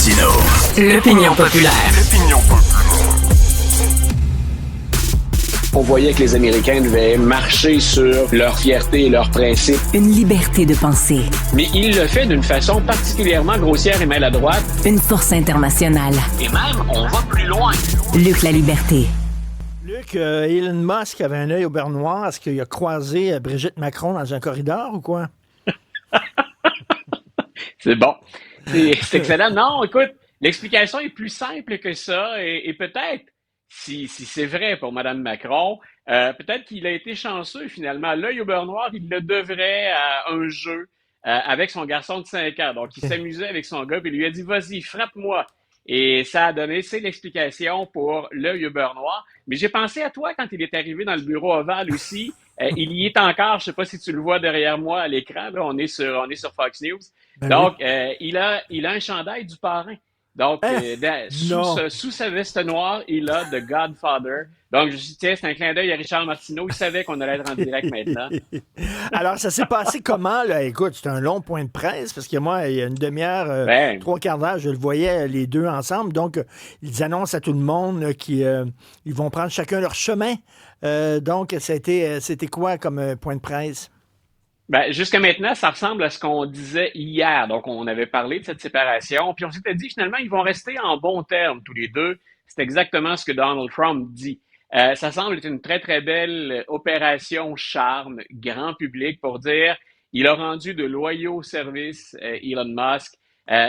Martineau. L'opinion populaire. On voyait que les Américains devaient marcher sur leur fierté et leurs principes. Une liberté de penser. Mais il le fait d'une façon particulièrement grossière et maladroite. Une force internationale. Et même, on va plus loin. Luc La Liberté. Luc, Elon Musk avait un œil au beurre noir. Est-ce qu'il a croisé Brigitte Macron dans un corridor ou quoi? C'est bon. C'est excellent. Non, écoute, l'explication est plus simple que ça. Et peut-être, si c'est vrai pour Mme Macron, peut-être qu'il a été chanceux finalement. L'œil au beurre noir, il le devrait à un jeu avec son garçon de 5 ans. Donc, il s'amusait avec son gars et lui a dit « Vas-y, frappe-moi ». Et ça a donné, c'est l'explication pour l'œil au beurre noir. Mais j'ai pensé à toi quand il est arrivé dans le bureau ovale aussi. Il y est encore, je sais pas si tu le vois derrière moi à l'écran, là, on est sur Fox News. Ben Donc, oui. il a un chandail du parrain. Donc, sous sa veste noire, il a The Godfather. Donc, je me suis dit, tiens, c'est un clin d'œil à Richard Martineau. Il savait qu'on allait être en direct maintenant. Alors, ça s'est passé comment, là? Écoute, c'était un long point de presse, parce que moi, il y a une demi-heure, trois quarts d'heure, je le voyais les deux ensemble. Donc, ils annoncent à tout le monde là, qu'ils ils vont prendre chacun leur chemin. Donc, c'était quoi comme point de presse? Ben, jusqu'à maintenant, ça ressemble à ce qu'on disait hier. Donc, on avait parlé de cette séparation, puis on s'était dit finalement, ils vont rester en bons termes tous les deux. C'est exactement ce que Donald Trump dit. Ça semble être une très, très belle opération charme, grand public, pour dire il a rendu de loyaux services, Elon Musk.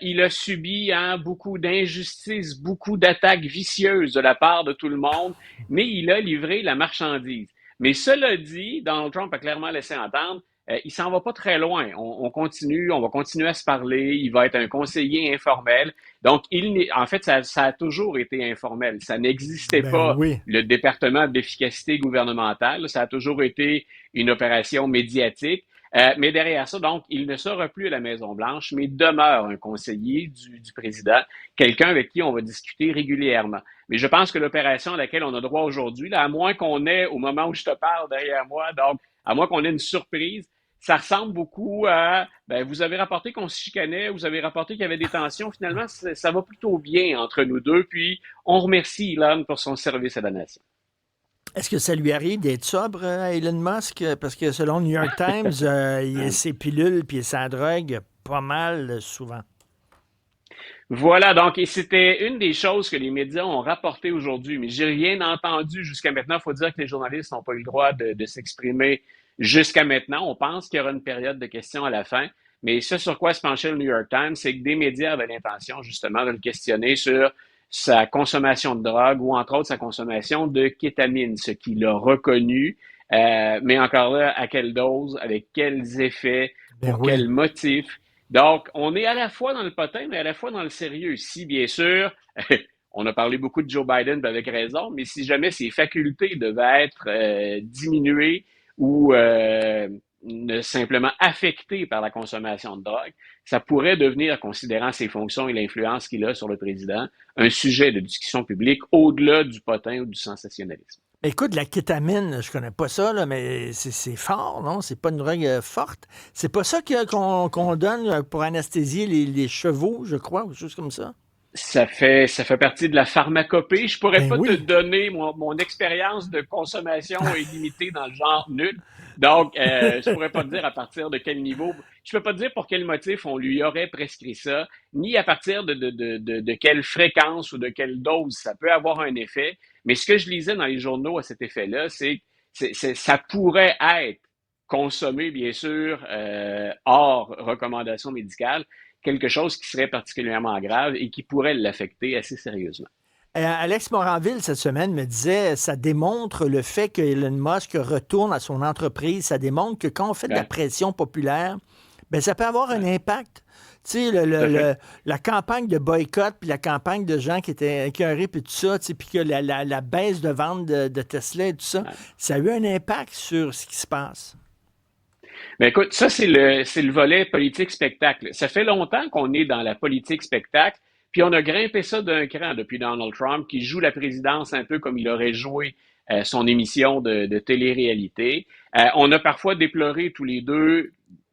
Il a subi beaucoup d'injustices, beaucoup d'attaques vicieuses de la part de tout le monde, mais il a livré la marchandise. Mais cela dit, Donald Trump a clairement laissé entendre il s'en va pas très loin. On continue, on va continuer à se parler. Il va être un conseiller informel. Donc, en fait, ça a toujours été informel. Ça n'existait pas, oui. le département d'efficacité gouvernementale. Ça a toujours été une opération médiatique. Mais derrière ça, donc, il ne sera plus à la Maison-Blanche, mais demeure un conseiller du président, quelqu'un avec qui on va discuter régulièrement. Mais je pense que l'opération à laquelle on a droit aujourd'hui, là, à moins qu'on ait, au moment où je te parle derrière moi, donc, à moins qu'on ait une surprise, ça ressemble beaucoup à, vous avez rapporté qu'on se chicanait, vous avez rapporté qu'il y avait des tensions. Finalement, ça va plutôt bien entre nous deux. Puis, on remercie Elon pour son service à la nation. Est-ce que ça lui arrive d'être sobre à Elon Musk? Parce que selon le New York Times, il a ses pilules puis sa drogue pas mal souvent. Voilà, donc, et c'était une des choses que les médias ont rapporté aujourd'hui, mais j'ai rien entendu jusqu'à maintenant. Il faut dire que les journalistes n'ont pas eu le droit de s'exprimer jusqu'à maintenant. On pense qu'il y aura une période de questions à la fin, mais ce sur quoi se penchait le New York Times, c'est que des médias avaient l'intention justement de le questionner sur sa consommation de drogue ou entre autres sa consommation de kétamine, ce qu'il a reconnu, mais encore là, à quelle dose, avec quels effets, pour quels motifs. Donc, on est à la fois dans le potin, mais à la fois dans le sérieux. Si, bien sûr, on a parlé beaucoup de Joe Biden, avec raison, mais si jamais ses facultés devaient être diminuées ou simplement affectées par la consommation de drogue, ça pourrait devenir, considérant ses fonctions et l'influence qu'il a sur le président, un sujet de discussion publique au-delà du potin ou du sensationnalisme. Écoute, la kétamine, je connais pas ça, là, mais c'est fort, non? C'est pas une drogue forte. C'est pas ça qu'on donne pour anesthésier les chevaux, je crois, ou quelque chose comme ça? Ça fait partie de la pharmacopée. Je pourrais pas te donner mon expérience de consommation est limitée dans le genre nul. Donc, je pourrais pas te dire à partir de quel niveau. Je peux pas te dire pour quel motif on lui aurait prescrit ça, ni à partir de quelle fréquence ou de quelle dose ça peut avoir un effet. Mais ce que je lisais dans les journaux à cet effet-là, c'est ça pourrait être consommé, bien sûr, hors recommandation médicale, quelque chose qui serait particulièrement grave et qui pourrait l'affecter assez sérieusement. Alex Moranville, cette semaine, me disait ça démontre le fait que Elon Musk retourne à son entreprise. Ça démontre que quand on fait de la pression populaire, ça peut avoir un impact. Tu sais, la campagne de boycott, puis la campagne de gens qui étaient écœurés, puis tout ça, puis que la baisse de vente de Tesla et tout ça, ça a eu un impact sur ce qui se passe. Ben écoute, ça, c'est le volet politique-spectacle. Ça fait longtemps qu'on est dans la politique-spectacle, puis on a grimpé ça d'un cran depuis Donald Trump, qui joue la présidence un peu comme il aurait joué son émission de télé-réalité. On a parfois déploré tous les deux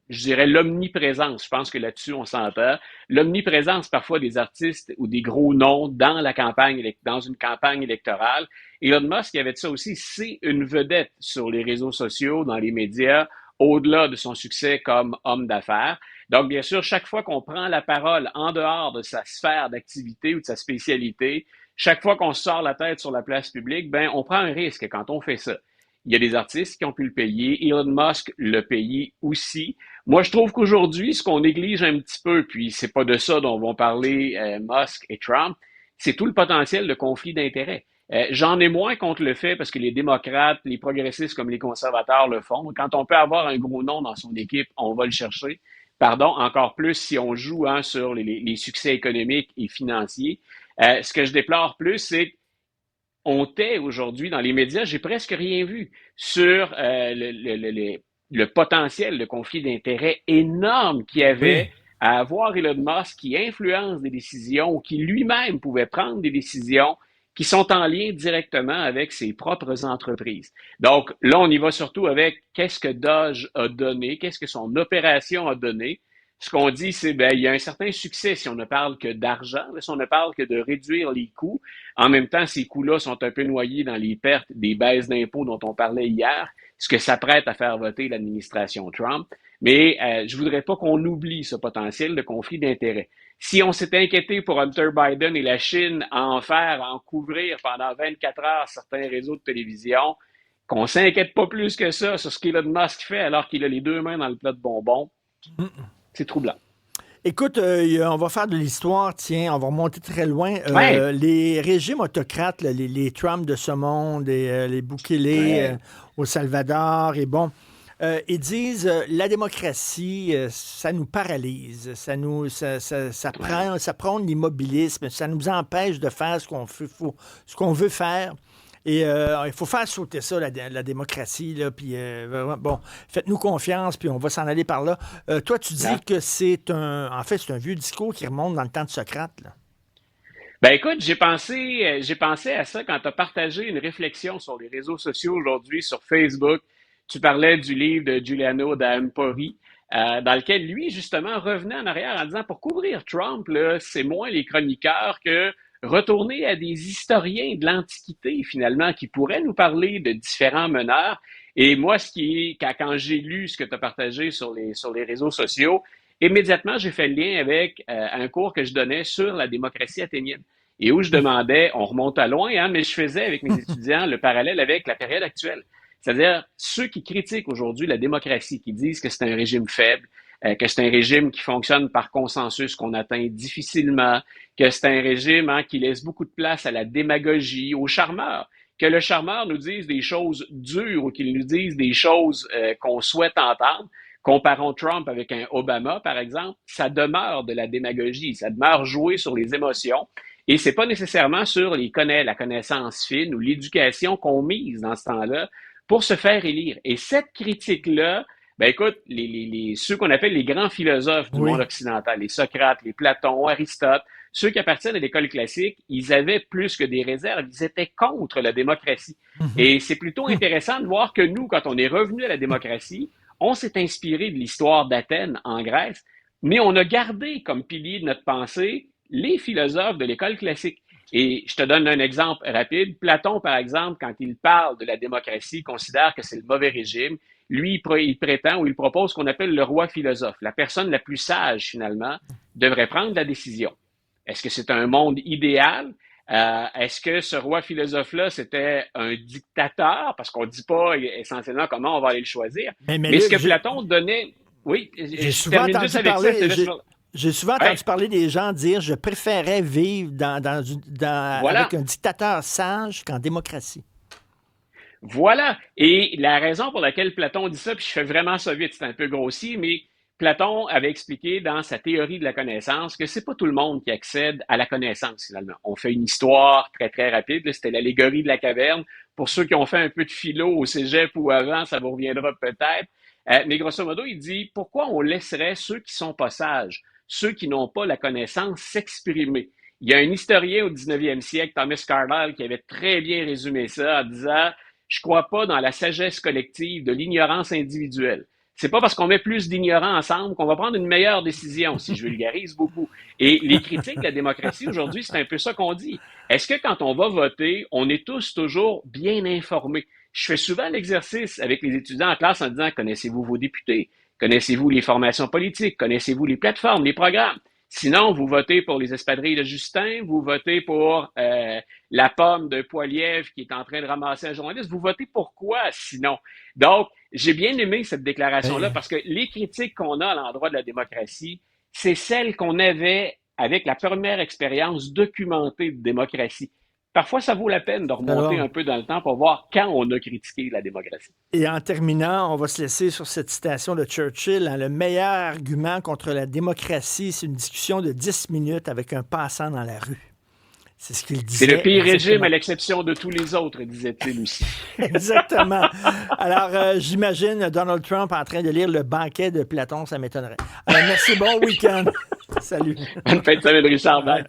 je dirais l'omniprésence. Je pense que là-dessus, on s'entend. L'omniprésence parfois des artistes ou des gros noms dans la campagne, dans une campagne électorale. Elon Musk, il avait de ça aussi, c'est une vedette sur les réseaux sociaux, dans les médias, au-delà de son succès comme homme d'affaires. Donc, bien sûr, chaque fois qu'on prend la parole en dehors de sa sphère d'activité ou de sa spécialité, chaque fois qu'on sort la tête sur la place publique, ben, on prend un risque quand on fait ça. Il y a des artistes qui ont pu le payer. Elon Musk l'a payé aussi. Moi, je trouve qu'aujourd'hui, ce qu'on néglige un petit peu, puis c'est pas de ça dont vont parler Musk et Trump, c'est tout le potentiel de conflit d'intérêts. J'en ai moins contre le fait parce que les démocrates, les progressistes comme les conservateurs le font. Quand on peut avoir un gros nom dans son équipe, on va le chercher. Pardon, encore plus si on joue sur les succès économiques et financiers. Ce que je déplore plus, c'est on tait aujourd'hui dans les médias, j'ai presque rien vu sur le potentiel de conflit d'intérêts énorme qu'il y avait à avoir Elon Musk qui influence des décisions ou qui lui-même pouvait prendre des décisions qui sont en lien directement avec ses propres entreprises. Donc là, on y va surtout avec qu'est-ce que Doge a donné, qu'est-ce que son opération a donné. Ce qu'on dit, c'est ben il y a un certain succès si on ne parle que d'argent, si on ne parle que de réduire les coûts. En même temps, ces coûts-là sont un peu noyés dans les pertes des baisses d'impôts dont on parlait hier, ce que s'apprête à faire voter l'administration Trump. Mais je voudrais pas qu'on oublie ce potentiel de conflit d'intérêts. Si on s'est inquiété pour Hunter Biden et la Chine à en couvrir pendant 24 heures certains réseaux de télévision, qu'on s'inquiète pas plus que ça sur ce qu'Elon Musk fait alors qu'il a les deux mains dans le plat de bonbons, c'est troublant. Écoute, on va faire de l'histoire, tiens, on va remonter très loin. Les régimes autocrates, là, les Trump de ce monde, et, les Bukele au Salvador, et bon, ils disent la démocratie, ça nous paralyse, ça prône l'immobilisme, ça nous empêche de faire ce qu'on veut faire. Et il faut faire sauter ça, la démocratie, là, puis bon, faites-nous confiance, puis on va s'en aller par là. Toi, tu dis que c'est un vieux discours qui remonte dans le temps de Socrate, là. Ben écoute, j'ai pensé à ça quand tu as partagé une réflexion sur les réseaux sociaux aujourd'hui, sur Facebook. Tu parlais du livre de Giuliano d'Empori, dans lequel lui, justement, revenait en arrière en disant, pour couvrir Trump, là, c'est moins les chroniqueurs que retourner à des historiens de l'Antiquité, finalement, qui pourraient nous parler de différents meneurs. Et moi, quand j'ai lu ce que tu as partagé sur les réseaux sociaux, immédiatement, j'ai fait le lien avec un cours que je donnais sur la démocratie athénienne. Et où je demandais, on remonte à loin, hein, mais je faisais avec mes étudiants le parallèle avec la période actuelle. C'est-à-dire, ceux qui critiquent aujourd'hui la démocratie, qui disent que c'est un régime faible, que c'est un régime qui fonctionne par consensus, qu'on atteint difficilement, que c'est un régime qui laisse beaucoup de place à la démagogie, aux charmeurs, que le charmeur nous dise des choses dures ou qu'il nous dise des choses qu'on souhaite entendre. Comparons Trump avec un Obama, par exemple, ça demeure de la démagogie, ça demeure jouer sur les émotions. Et c'est pas nécessairement sur la connaissance fine ou l'éducation qu'on mise dans ce temps-là pour se faire élire. Et cette critique-là, ben écoute, ceux qu'on appelle les grands philosophes du monde occidental, les Socrate, les Platon, Aristote, ceux qui appartiennent à l'école classique, ils avaient plus que des réserves, ils étaient contre la démocratie. Et c'est plutôt intéressant de voir que nous, quand on est revenu à la démocratie, on s'est inspiré de l'histoire d'Athènes en Grèce, mais on a gardé comme pilier de notre pensée les philosophes de l'école classique. Et je te donne un exemple rapide. Platon, par exemple, quand il parle de la démocratie, considère que c'est le mauvais régime. Lui, il prétend ou il propose ce qu'on appelle le roi philosophe. La personne la plus sage, finalement, devrait prendre la décision. Est-ce que c'est un monde idéal? Est-ce que ce roi philosophe-là, c'était un dictateur? Parce qu'on ne dit pas essentiellement comment on va aller le choisir. Mais ce que Platon donnait... Oui, je termine juste avec ça. J'ai souvent entendu parler des gens dire « je préférais vivre avec un dictateur sage qu'en démocratie ». Voilà. Et la raison pour laquelle Platon dit ça, puis je fais vraiment ça vite, c'est un peu grossi, mais Platon avait expliqué dans sa théorie de la connaissance que c'est pas tout le monde qui accède à la connaissance, finalement. On fait une histoire très, très rapide. Là, c'était l'allégorie de la caverne. Pour ceux qui ont fait un peu de philo au cégep ou avant, ça vous reviendra peut-être. Mais grosso modo, il dit, pourquoi on laisserait ceux qui sont pas sages, ceux qui n'ont pas la connaissance s'exprimer? Il y a un historien au 19e siècle, Thomas Carlyle, qui avait très bien résumé ça en disant « Je crois pas dans la sagesse collective de l'ignorance individuelle. c'est pas parce qu'on met plus d'ignorants ensemble qu'on va prendre une meilleure décision, si je vulgarise beaucoup. Et les critiques de la démocratie aujourd'hui, c'est un peu ça qu'on dit. Est-ce que quand on va voter, on est tous toujours bien informés? Je fais souvent l'exercice avec les étudiants en classe en disant, connaissez-vous vos députés? Connaissez-vous les formations politiques? Connaissez-vous les plateformes, les programmes? Sinon, vous votez pour les espadrilles de Justin, vous votez pour la pomme de Poilievre qui est en train de ramasser un journaliste. Vous votez pour quoi, sinon? Donc, j'ai bien aimé cette déclaration-là parce que les critiques qu'on a à l'endroit de la démocratie, c'est celles qu'on avait avec la première expérience documentée de démocratie. Parfois, ça vaut la peine de remonter un peu dans le temps pour voir quand on a critiqué la démocratie. Et en terminant, on va se laisser sur cette citation de Churchill. Hein, le meilleur argument contre la démocratie, c'est une discussion de 10 minutes avec un passant dans la rue. C'est ce qu'il disait. C'est le pire exactement. régime à l'exception de tous les autres, disait-il aussi. Exactement. Alors, j'imagine Donald Trump en train de lire le banquet de Platon, ça m'étonnerait. Alors, merci, bon week-end. Salut. Bonne fin de semaine, Richard. Bye.